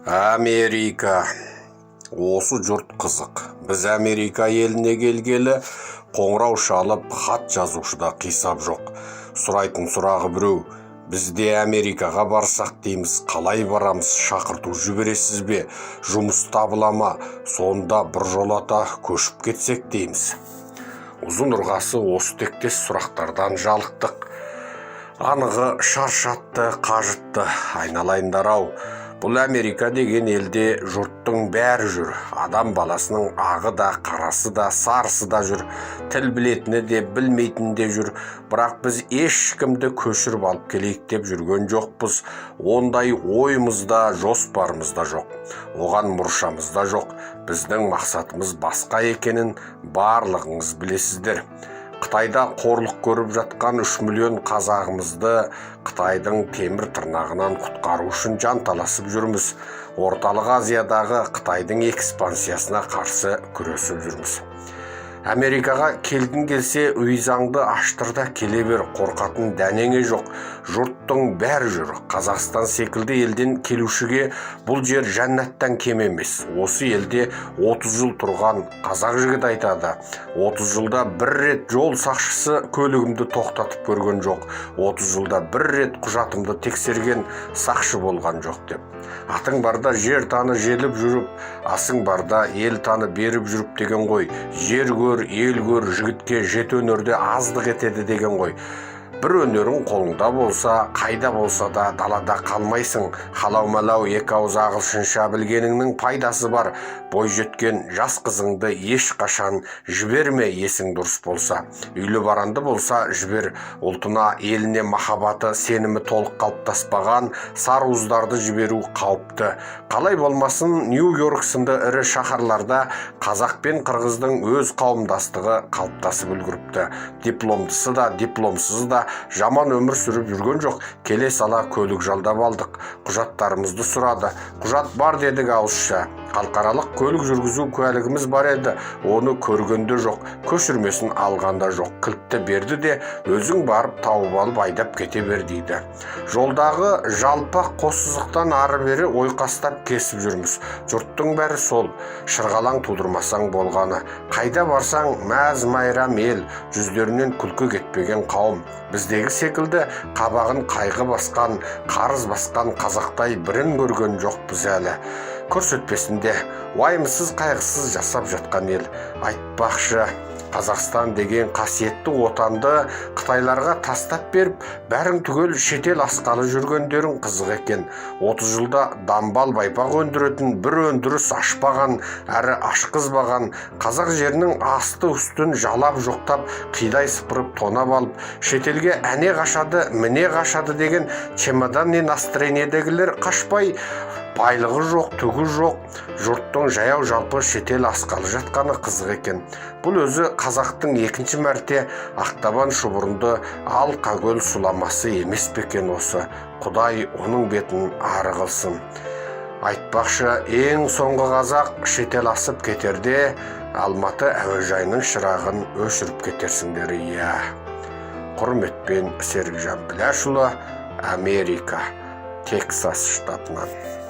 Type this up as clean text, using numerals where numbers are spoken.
Америка. Осы жұрт қызық. Біз Америка еліне келгелі қоңырау шалып, хат жазушыда қисап жоқ. Сұрайтын сұрағы біреу. Бізде Америкаға барсақ дейміз, қалай барамыз, шақырту жібересіз бе, жұмыс табылама, сонда бір жолата көшіп кетсек дейміз. Ұзын ырғасы осы тектес сұрақтардан жалықтық. Анығы шаршатты, қажытты, айналайындар-ау. Бұл Америка деген елде жұрттың бәрі жүр. Адам баласының ағы да, қарасы да, сарысы да жүр. Тіл білетіні де, білмейтіні де жүр. Бірақ біз ешкімді көшіріп алып келейік деп жүрген жоқпыз. Ондай ойымызда, жоспарымызда жоқ. Оған мұршамызда жоқ. Біздің мақсатымыз басқа екенін барлығыңыз білесіздер. Қытайда қорлық көріп жатқан 3 миллион қазағымызды Қытайдың темір тырнағынан құтқару үшін жанталасып жүрміз. Орталық Азиядағы Қытайдың экспансиясына қарсы күресіп жүрміз. Америкаға келгін келсе, визаңды аштырда келе бер, қорқатын дәнеңе жоқ. Жұрттың бәрі жүр. Қазақстан секілді елден келушіге бұл жер жәннаттан кем емес. Осы елде 30 жыл тұрған қазақ жігіт айтады. 30 жылда бір рет жол сақшысы көлігімді тоқтатып көрген жоқ. 30 жылда бір рет құжатымды тексерген сақшы болған жоқ деп. Атың барда жер таны желіп жүріп, асың барда ел таны беріп жүріп деген ғой. Жер көр, ел көр, жігітке жет өнерде аздық етеді деген ғой. Бір өнерің қолыңда болса, қайда болса да далада қалмайсың. Халау-малау екі ауыз ағылшынша білгеніңнің пайдасы бар. Бой жеткен жас қызыңды ешқашан жіберме, есің дұрыс болса. Үйлі баранды болса жібер. Ұлтына, еліне махаббаты, сенімі толық қалыптаспаған сарыуыздарды жіберу қауіпті. Қалай болмасын, Нью-Йорк сынды ірі шаһарларда қазақ пен қырғыздың өз қауымдастығы қалыптасып үлгіріпті. Дипломдысы да, дипломсыз да жаман өмір сүріп жүрген жоқ. Келе сала көлік жалдап алдық. Құжаттарымызды сұрады. Құжат бар дедік ауызша. Халықаралық көлік жүргізу куәлігіміз бар еді. Оны көргенде жоқ. Көшірмесін алғанда жоқ. Кілтті берді де, өзің барып тауып алып айдап кете бер дейді. Жолдағы жалпақ қоссыздықтан ары бері ойқастап кесіп жүрміз. Жұрттың бәрі сол. Шырғалаң тудырмасаң болғаны. Қайда барсаң мәз майрам ел. Жүздерінен күлкі кетпеген қауым. Біздегі секілді қабағын қайғы басқан, қарыз басқан қазақтай бірін көрген жоқпыз әлі. Көрсетпесінде уайымсыз қайғысыз жасап жатқан ел. Айтпақшы, Қазақстан деген қасиетті отанды Қытайларға тастап беріп, бәрің түгел шетел асқалы жүргендерің қызық екен. 30 жылда дамбал байпақ өндіретін бір өндіріс ашпаған, әрі ашқызбаған қазақ жерінің асты үстін жалап жоқтап, қидай сыпырып тонап алып, шетелге әне қашады, міне қашады деген чемоданный настроениедегілер қашпай, байлығы жоқ, түгі жоқ, жұрттың жаяу жалпы шетел асқалы жатқаны қызық екен. Бұл өзі қазақтың екінші мәрте ақтабан шұбырынды алқакөл сұламасы емес пе екен осы. Құдай оның бетін ары қылсын. Айтпақшы, ең соңғы қазақ шетел асып кетерде Алматы әуежайының шырағын өшіріп кетерсіңдер, иә. Құрметпен Серікжан Біләшұлы, Америка, Тексас штатынан.